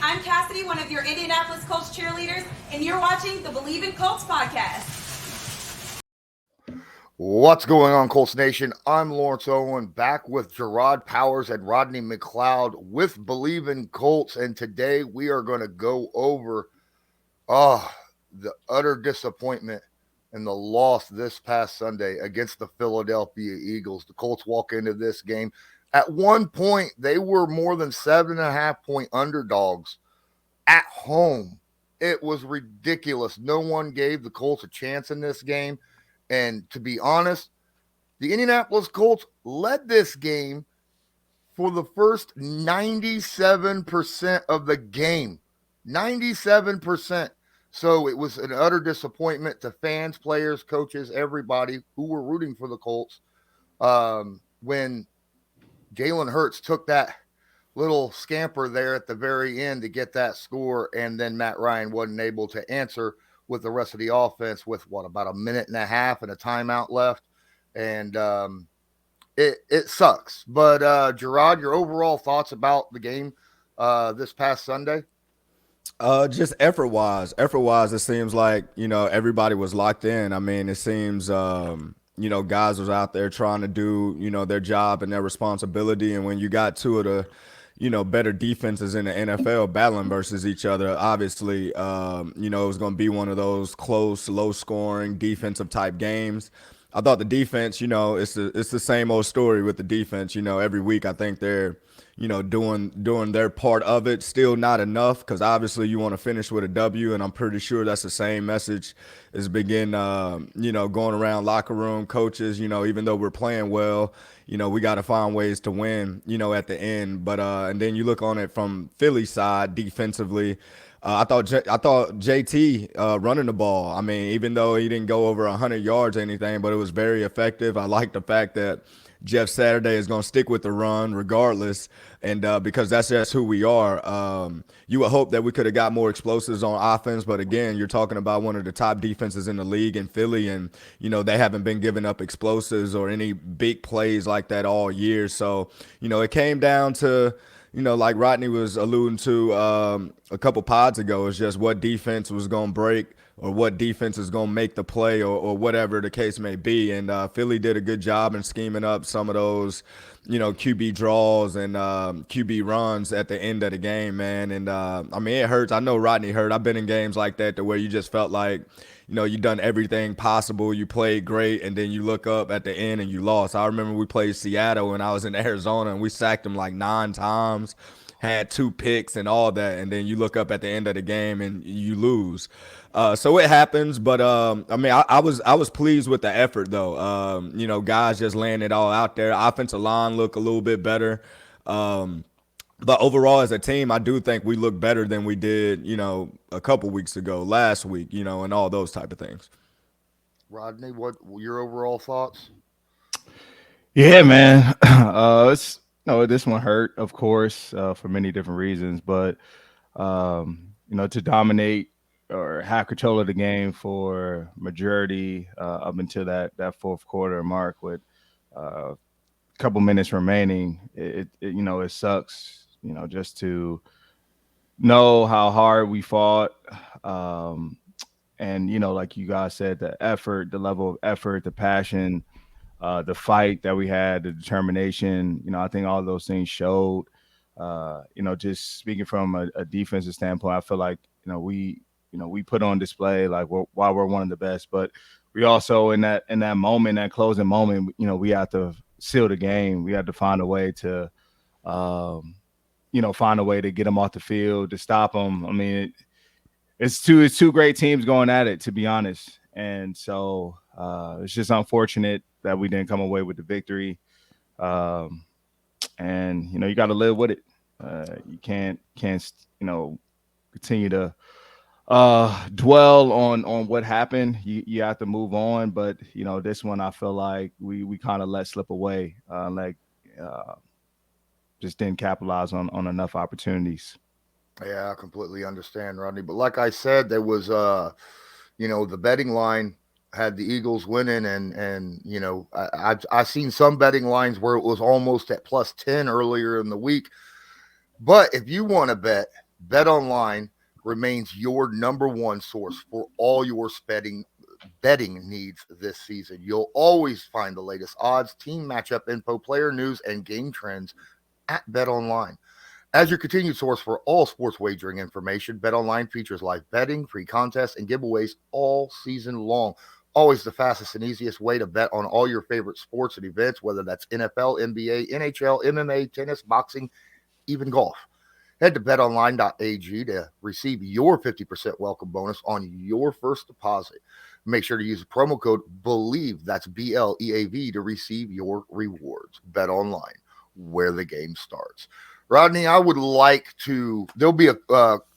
I'm Cassidy, one of your Indianapolis Colts cheerleaders, and you're watching the Believe in Colts podcast. What's going on, Colts Nation? I'm Lawrence Owen, back with Jerraud Powers and Rodney McLeod with Believe in Colts, and today we are going to go over the utter disappointment and the loss this past Sunday against the Philadelphia Eagles. The Colts walk into this game. At one point, they were more than 7.5-point underdogs at home. It was ridiculous. No one gave the Colts a chance in this game. And to be honest, the Indianapolis Colts led this game for the first 97% of the game. 97%. So it was an utter disappointment to fans, players, coaches, everybody who were rooting for the Colts when Jalen Hurts took that little scamper there at the very end to get that score, and then Matt Ryan wasn't able to answer with the rest of the offense with about a minute and a half and a timeout left. And it sucks. But Jerraud, your overall thoughts about the game this past Sunday? Just effort-wise, it seems like, everybody was locked in. I mean, it seems, guys was out there trying to do, their job and their responsibility. And when you got two of the, better defenses in the NFL battling versus each other, obviously, it was going to be one of those close, low-scoring defensive type games. I thought the defense, it's the same old story with the defense. Every week I think they're, doing their part of it. Still not enough, because obviously you want to finish with a W, and I'm pretty sure that's the same message is going around locker room, coaches. Even though we're playing well, we got to find ways to win, at the end. But and then you look on it from Philly side defensively. I thought JT running the ball. I mean, even though he didn't go over 100 yards or anything, but it was very effective. I like the fact that Jeff Saturday is going to stick with the run regardless, and because that's just who we are. You would hope that we could have got more explosives on offense, but again, you're talking about one of the top defenses in the league in Philly, and they haven't been giving up explosives or any big plays like that all year. So it came down to, like Rodney was alluding to a couple pods ago, is just what defense was going to break or what defense is going to make the play, or whatever the case may be. And Philly did a good job in scheming up some of those, QB draws and QB runs at the end of the game, man. And, I mean, it hurts. I know Rodney hurt. I've been in games like that to where you just felt like, you've done everything possible. You played great, and then you look up at the end and you lost. I remember we played Seattle when I was in Arizona, and we sacked them like 9 times, had 2 picks and all that, and then you look up at the end of the game and you lose. So it happens, but I mean, I was pleased with the effort though. Guys just laying it all out there. Offensive line look a little bit better. But overall, as a team, I do think we look better than we did, a couple weeks ago, last week, and all those type of things. Rodney, what your overall thoughts? Yeah, man. This one hurt, of course, for many different reasons. But to dominate or have control of the game for majority up until that fourth quarter mark with a couple minutes remaining, it sucks. Just to know how hard we fought, and like you guys said, the effort, the level of effort, the passion, the fight that we had, the determination. I think all those things showed. Just speaking from a defensive standpoint, I feel like we put on display like why we're one of the best, but we also in that moment, that closing moment, we have to seal the game. We have to find a way to get them off the field, to stop them. I mean, it's two great teams going at it, to be honest. And so it's just unfortunate that we didn't come away with the victory. And you got to live with it. You can't continue to dwell on what happened. You have to move on. But this one, I feel like we kind of let slip away. Just didn't capitalize on enough opportunities. Yeah, I completely understand, Rodney. But like I said, there was, the betting line had the Eagles winning, and I've seen some betting lines where it was almost at +10 earlier in the week. But if you want to bet BetOnline remains your number one source for all your betting needs this season. You'll always find the latest odds, team matchup info, player news, and game trends at BetOnline. As your continued source for all sports wagering information, BetOnline features live betting, free contests, and giveaways all season long. Always the fastest and easiest way to bet on all your favorite sports and events, whether that's NFL, NBA, NHL, MMA, tennis, boxing, even golf. Head to betonline.ag to receive your 50% welcome bonus on your first deposit. Make sure to use the promo code BELIEVE, that's BLEAV, to receive your rewards. BetOnline, where the game starts. Rodney, I would like to. There'll be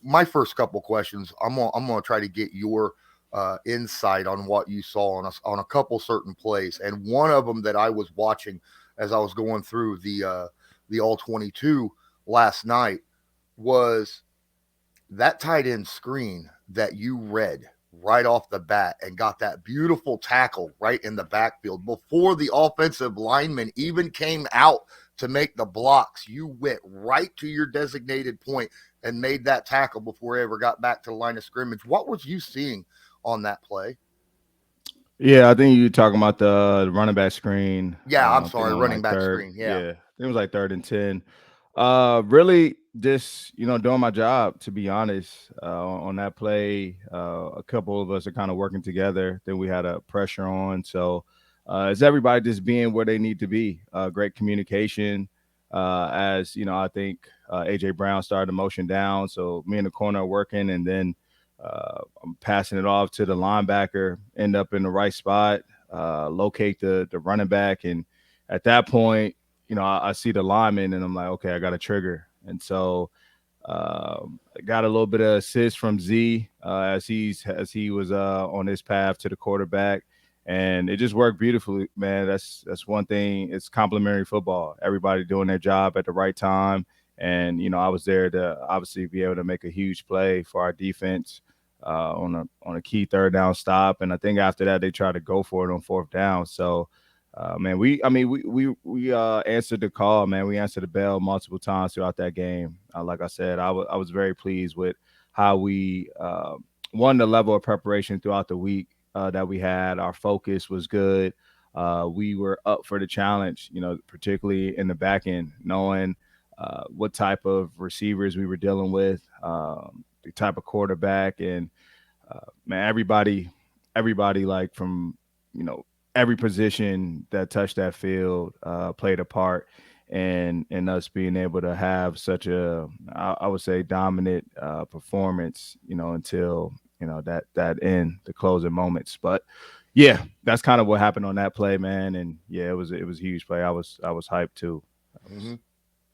my first couple questions. I'm gonna try to get your insight on what you saw on a couple certain plays, and one of them that I was watching as I was going through the all 22 last night was that tight end screen that you read right off the bat and got that beautiful tackle right in the backfield before the offensive lineman even came out to make the blocks. You went right to your designated point and made that tackle before he ever got back to the line of scrimmage. What was you seeing on that play? Yeah, I think you're talking about the running back screen. Yeah, I'm sorry, running back screen. Yeah. I think it was like 3rd and 10. Really just, doing my job, to be honest. On that play, a couple of us are kind of working together. Then we had a pressure on. So it's everybody just being where they need to be. Great communication. As I think AJ Brown started the motion down. So me and the corner are working, and then I'm passing it off to the linebacker, end up in the right spot, locate the running back. And at that point, I see the lineman and I'm like, okay, I got a trigger. And so I got a little bit of assist from Z as he was on his path to the quarterback. And it just worked beautifully, man. That's one thing. It's complimentary football. Everybody doing their job at the right time. And, I was there to obviously be able to make a huge play for our defense on a key 3rd down stop. And I think after that, they tried to go for it on 4th down. So, man, we answered the call, man. We answered the bell multiple times throughout that game. Like I said, I was very pleased with how we won the level of preparation throughout the week that we had. Our focus was good. We were up for the challenge, particularly in the back end, knowing what type of receivers we were dealing with, the type of quarterback, and man, everybody like from, every position that touched that field played a part in us being able to have such a, I would say, dominant performance, until, that end, the closing moments. But yeah, that's kind of what happened on that play, man. And yeah, it was a huge play. I was hyped too. Mm-hmm.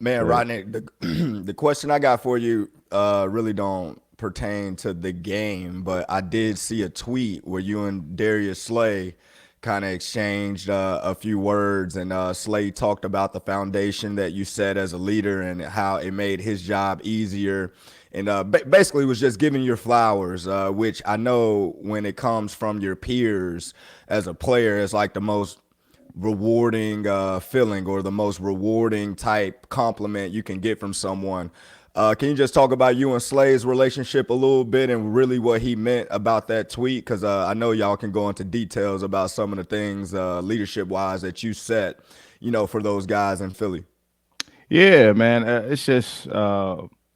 Man, Rodney, the question I got for you really don't pertain to the game, but I did see a tweet where you and Darius Slay kind of exchanged a few words, and Slay talked about the foundation that you set as a leader and how it made his job easier, and basically was just giving your flowers, which I know when it comes from your peers as a player, it's like the most rewarding feeling, or the most rewarding type compliment you can get from someone. Can you just talk about you and Slay's relationship a little bit and really what he meant about that tweet? Because I know y'all can go into details about some of the things leadership-wise that you set, for those guys in Philly. Yeah, man. It's just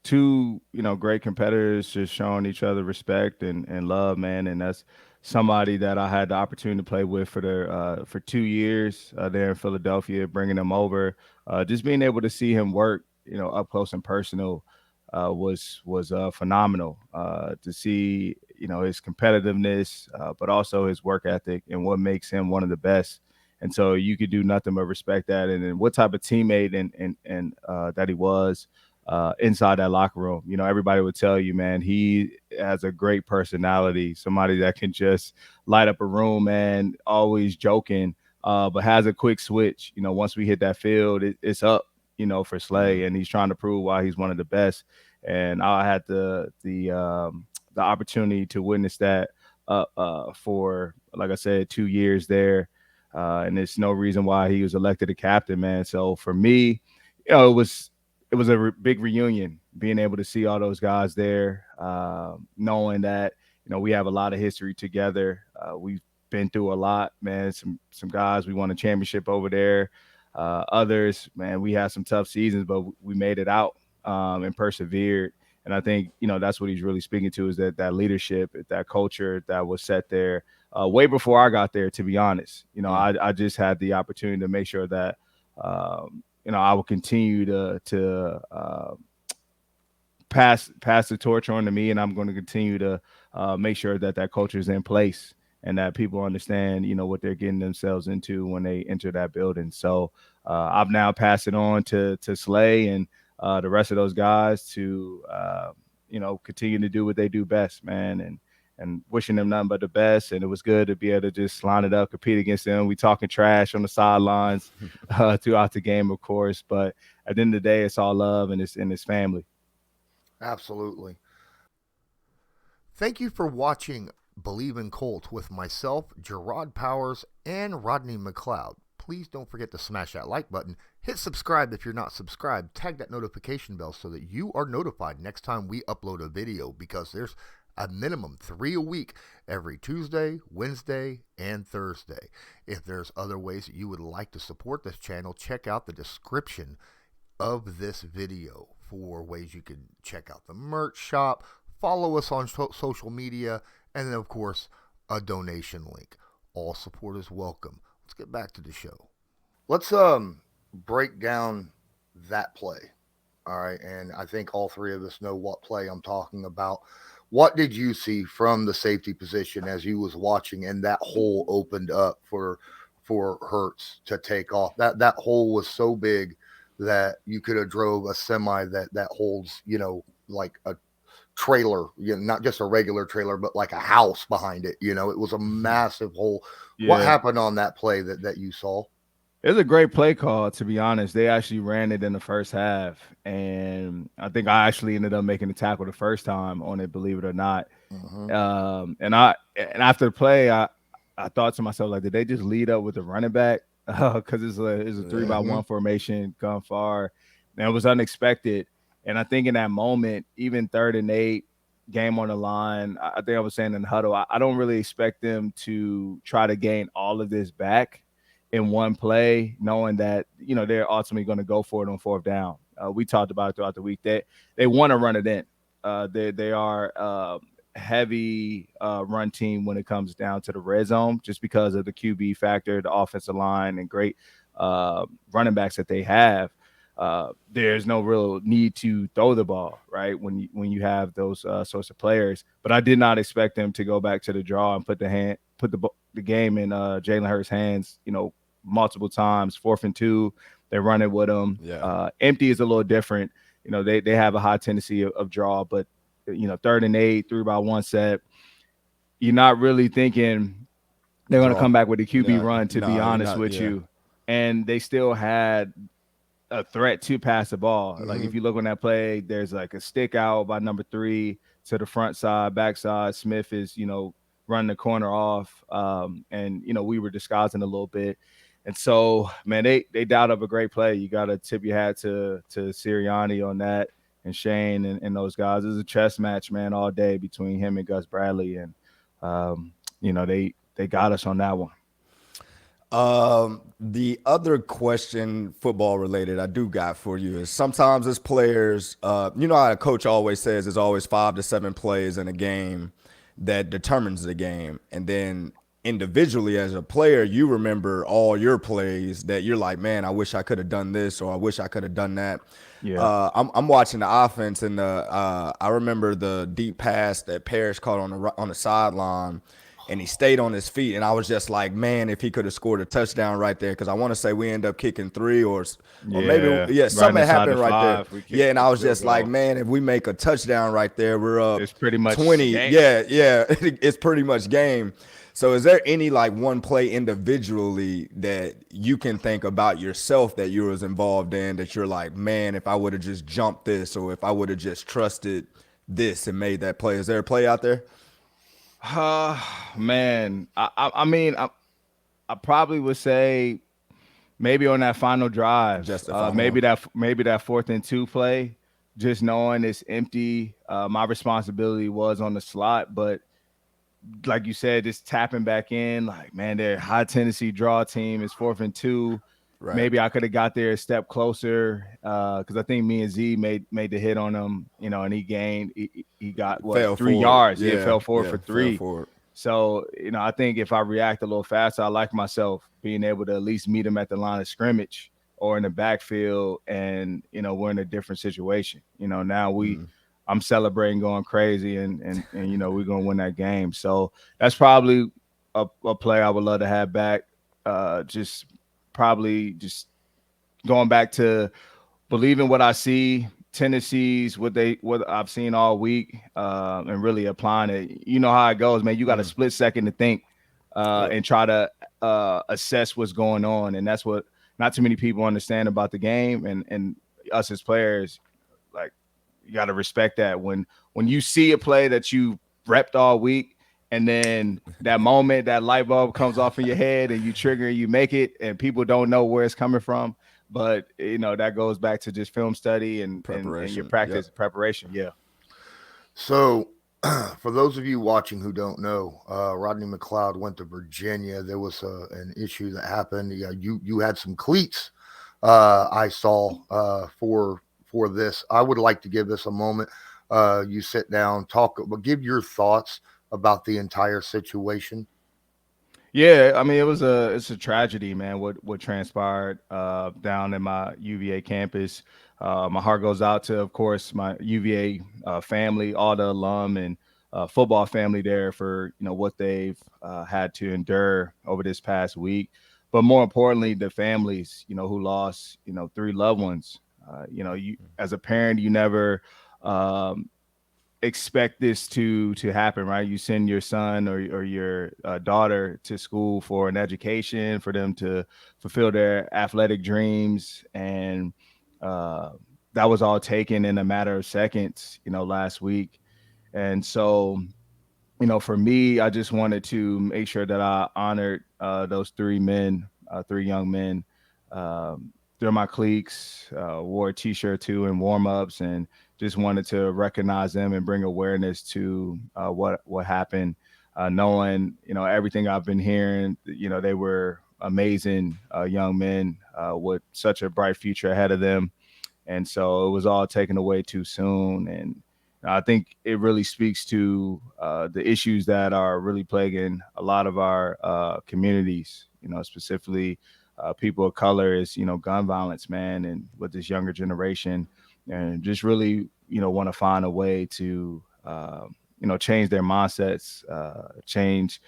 two, great competitors just showing each other respect and love, man. And that's somebody that I had the opportunity to play with for 2 years there in Philadelphia, bringing him over, just being able to see him work, up close and personal was phenomenal to see, his competitiveness, but also his work ethic and what makes him one of the best. And so you could do nothing but respect that. And then what type of teammate and that he was inside that locker room. Everybody would tell you, man, he has a great personality, somebody that can just light up a room, man, always joking, but has a quick switch. Once we hit that field, it's up, for Slay, and he's trying to prove why he's one of the best. And I had the opportunity to witness that for, like I said, 2 years there. And there's no reason why he was elected a captain, man. So for me, it was a big reunion. being able to see all those guys there, knowing that, we have a lot of history together. We've been through a lot, man. Some guys, we won a championship over there. Others, man, we had some tough seasons, but we made it out and persevered. And I think, that's what he's really speaking to, is that leadership, that culture that was set there way before I got there, to be honest. I just had the opportunity to make sure that, I will continue to pass the torch on to me, and I'm going to continue to make sure that culture is in place and that people understand, what they're getting themselves into when they enter that building. So I've now passed it on to Slay and the rest of those guys to, continue to do what they do best, man, and wishing them nothing but the best. And it was good to be able to just line it up, compete against them. We talking trash on the sidelines throughout the game, of course, but at the end of the day, it's all love and it's family. Absolutely. Thank you for watching Believe in Colts with myself, Jerraud Powers, and Rodney McLeod. Please don't forget to smash that like button. Hit subscribe if you're not subscribed. Tag that notification bell so that you are notified next time we upload a video, because there's a minimum 3 a week every Tuesday, Wednesday, and Thursday. If there's other ways that you would like to support this channel, check out the description of this video for ways you can check out the merch shop, follow us on social media, and then, of course, a donation link. All support is welcome. Let's get back to the show. Let's break down that play. All right, and I think all three of us know what play I'm talking about. What did you see from the safety position as you was watching and that hole opened up for Hurts to take off? That hole was so big that you could have drove a semi that holds, like a trailer, not just a regular trailer, but like a house behind it. It was a massive hole. Yeah. What happened on that play that you saw? It was a great play call, to be honest. They actually ran it in the first half, and I think I actually ended up making the tackle the first time on it, believe it or not. Mm-hmm. And after the play, I thought to myself, like, did they just lead up with the running back? Because it's a 3-by-1 formation, gone far, and it was unexpected. And I think in that moment, even 3rd and 8, game on the line, I think I was saying in the huddle, I don't really expect them to try to gain all of this back in one play, knowing that, they're ultimately going to go for it on 4th down. We talked about it throughout the week. They want to run it in. They are heavy run team when it comes down to the red zone, just because of the QB factor, the offensive line, and great running backs that they have. There's no real need to throw the ball, right, when you have those sorts of players. But I did not expect them to go back to the draw and put the game in Jalen Hurts' hands, multiple times. 4th and 2, they're running with them. Yeah. Empty is a little different. They have a high tendency of draw, but 3rd and 8, 3-by-1 set, you're not really thinking they're going to come back with a QB run, to be honest with you. And they still had a threat to pass the ball. Mm-hmm. Like, if you look on that play, there's like a stick out by number 3 to the front side, backside. Smith is, running the corner off. And, we were disguising a little bit. And so, man, they dialed up a great play. You got to tip your hat to Sirianni on that, and Shane and those guys. It was a chess match, man, all day between him and Gus Bradley. And, they got us on that one. The other question, football related, I do got for you is, sometimes as players, how a coach always says there's always 5 to 7 plays in a game that determines the game. And then individually as a player, you remember all your plays that you're like, man, I wish I could have done this, or I wish I could have done that. Yeah. I'm watching the offense, and I remember the deep pass that Parrish caught on the sideline, and he stayed on his feet, and I was just like, man, if he could have scored a touchdown right there, because I want to say we end up kicking 3 or maybe something happened right there. Yeah, and I was just like, man, if we make a touchdown right there, we're up. It's pretty much 20. Game. Yeah, it's pretty much game. So is there any like one play individually that you can think about yourself that you was involved in that you're like, man, if I would have just jumped this, or if I would have just trusted this and made that play? Is there a play out there? Man, I mean, I probably would say maybe on that final drive, maybe that 4th and 2 play. just knowing it's empty. My responsibility was on the slot, but like you said, just tapping back in, like, man, their high tendency draw team is 4th and 2. Right. Maybe I could have got there a step closer, because I think me and Z made the hit on him, and he gained. He got what, Fell 3 forward. yards. Yeah, Fell forward for 3. Fell forward. So, I think if I react a little faster, I like myself being able to at least meet him at the line of scrimmage or in the backfield, and we're in a different situation. Now I'm celebrating, going crazy, and we're gonna win that game. So that's probably a play I would love to have back. Just going back to believing what I see, tendencies, what I've seen all week, and really applying it. You know how it goes, man. You got a split second to think and try to assess what's going on, and that's what not too many people understand about the game, and us as players. Like, you got to respect that when you see a play that you repped all week, and then that moment, that light bulb comes off in your head, and you trigger, and you make it, and people don't know where it's coming from. But that goes back to just film study and your practice preparation. Yeah. So, for those of you watching who don't know, Rodney McLeod went to Virginia. There was an issue that happened. You had some cleats. I saw for this. I would like to give this a moment. You sit down, talk, but give your thoughts about the entire situation. Yeah, I mean, it's a tragedy, man. What transpired down in my UVA campus. My heart goes out to, of course, my UVA family, all the alum and football family there for what they've had to endure over this past week. But more importantly, the families, who lost 3 loved ones. You as a parent, you never expect this to happen, right? You send your son or your daughter to school for an education, for them to fulfill their athletic dreams, and that was all taken in a matter of seconds, last week. And so, for me, I just wanted to make sure that I honored those 3 young men. They're my cliques, wore a t-shirt too in warm-ups, and just wanted to recognize them and bring awareness to what happened, knowing, everything I've been hearing, they were amazing young men with such a bright future ahead of them. And so it was all taken away too soon. And I think it really speaks to the issues that are really plaguing a lot of our communities, specifically people of color, is, gun violence, man, and with this younger generation, and just really, want to find a way to, change their mindsets, change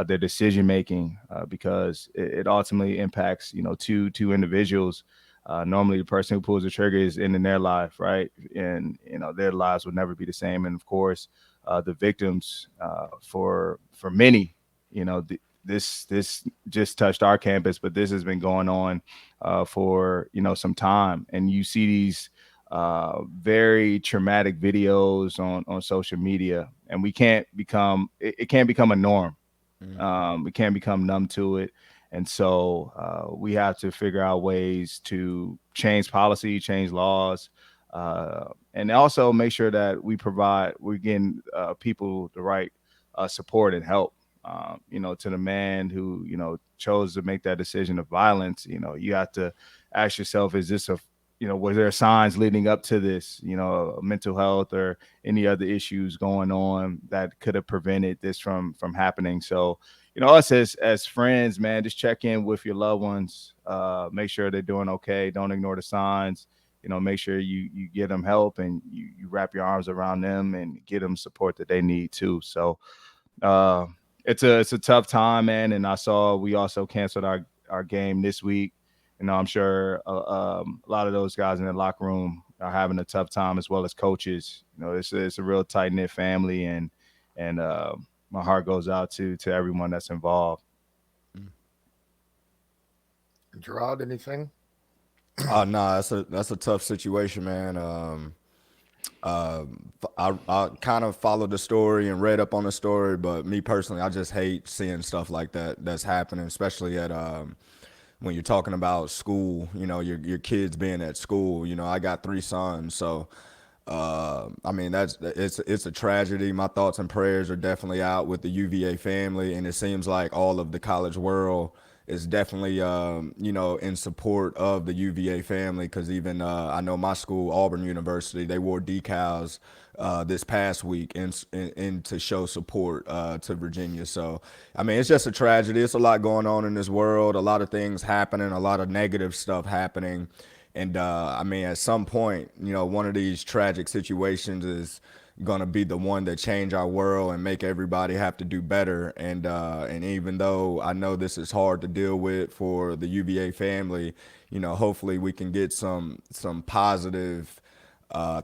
their decision making, because it ultimately impacts, two individuals. Normally, the person who pulls the trigger is ending their life, right? And their lives would never be the same. And of course, the victims, for many, this just touched our campus, but this has been going on for some time. And you see these very traumatic videos on social media, and it can't become a norm. We can't become numb to it. And so we have to figure out ways to change policy, change laws, and also make sure that we're getting people the right support and help. To the man who, chose to make that decision of violence, you have to ask yourself, is this was there signs leading up to this, mental health or any other issues going on that could have prevented this from happening? So, us as friends, man, just check in with your loved ones, make sure they're doing okay. Don't ignore the signs, make sure you get them help, and you wrap your arms around them and get them support that they need too. So, it's a tough time, man. And we also canceled our game this week. I'm sure a lot of those guys in the locker room are having a tough time, as well as coaches. It's a real tight knit family, and my heart goes out to everyone that's involved. Jerraud, anything? Oh no, that's a tough situation, man. I kind of followed the story and read up on the story, but me personally, I just hate seeing stuff like that's happening, especially at when you're talking about school. Your kids being at school. I got 3 sons, so I mean, it's a tragedy. My thoughts and prayers are definitely out with the UVA family, and it seems like all of the college world is definitely, in support of the UVA family. Because even I know my school, Auburn University, they wore decals this past week and to show support to Virginia. So, I mean, it's just a tragedy. It's a lot going on in this world. A lot of things happening. A lot of negative stuff happening. And I mean, at some point, one of these tragic situations is going to be the one that change our world and make everybody have to do better. And even though I know this is hard to deal with for the UVA family, hopefully we can get some positive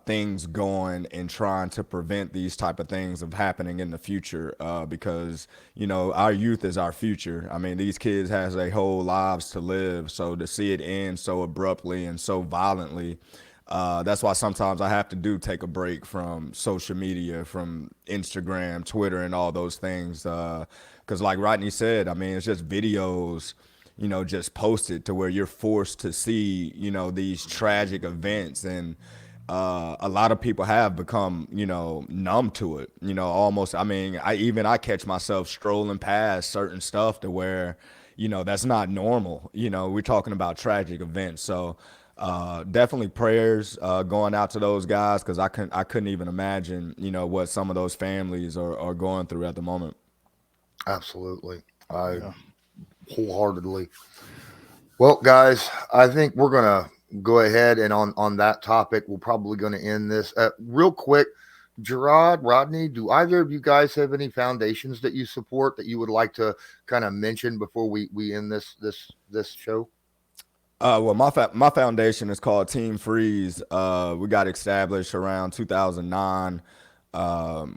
things going and trying to prevent these type of things of happening in the future, because our youth is our future. I mean, these kids has their whole lives to live, so to see it end so abruptly and so violently, that's why sometimes I have to take a break from social media, from Instagram, Twitter, and all those things, because like Rodney said, I mean, it's just videos just posted to where you're forced to see these tragic events. And a lot of people have become, numb to it, almost. I mean, I catch myself strolling past certain stuff to where, that's not normal. We're talking about tragic events. So definitely prayers going out to those guys, because I couldn't even imagine, what some of those families are going through at the moment. Absolutely. Wholeheartedly. Well, guys, I think we're going to go ahead and on that topic, we're probably going to end this real quick. Jerraud, Rodney, do either of you guys have any foundations that you support that you would like to kind of mention before we end this show? Well, my foundation is called Team Freeze. We got established around 2009.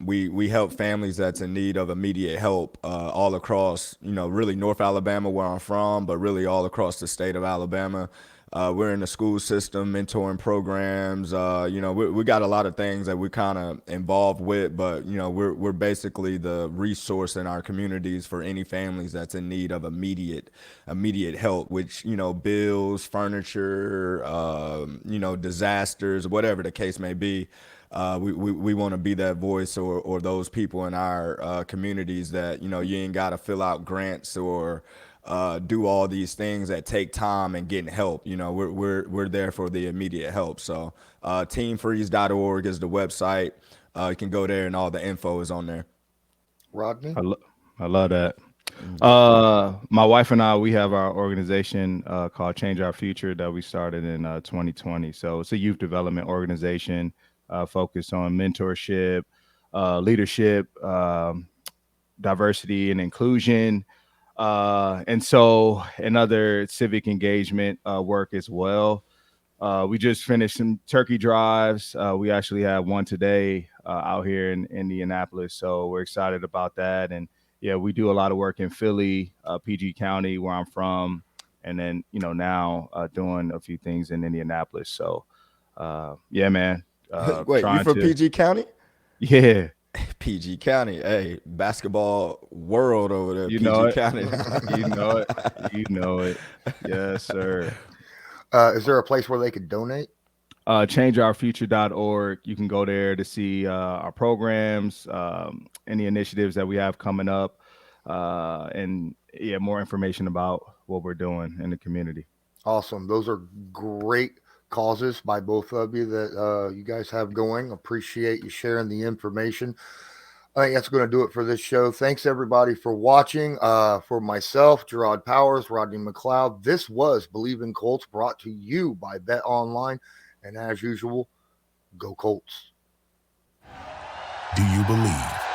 We help families that's in need of immediate help all across, really North Alabama, where I'm from, but really all across the state of Alabama. We're in the school system, mentoring programs. We got a lot of things that we're kind of involved with, but we're basically the resource in our communities for any families that's in need of immediate help, which bills, furniture, disasters, whatever the case may be. We want to be that voice or those people in our communities that you ain't got to fill out grants or do all these things that take time and getting help. We're there for the immediate help. So teamfreeze.org is the website. You can go there and all the info is on there. Rodney? I love that. My wife and I, we have our organization called Change Our Future that we started in 2020. So it's a youth development organization focused on mentorship, leadership, diversity and inclusion, and other civic engagement work as well. We just finished some turkey drives. We actually have one today out here in Indianapolis, so we're excited about that. And yeah, we do a lot of work in Philly, PG County, where I'm from, and then now doing a few things in Indianapolis. So yeah, man. Wait, you from PG County? Yeah. PG County, hey, basketball world over there. You PG know it. County. You know it. Yes, sir. Is there a place where they could donate? Changeourfuture.org. You can go there to see our programs, any initiatives that we have coming up, and more information about what we're doing in the community. Awesome. Those are great causes by both of you that you guys have going. Appreciate you sharing the information. I think that's going to do it for this show. Thanks everybody for watching. For myself, Jerraud Powers, Rodney McLeod, this was Believe in Colts, brought to you by Bet Online. And as usual, go Colts. Do you believe?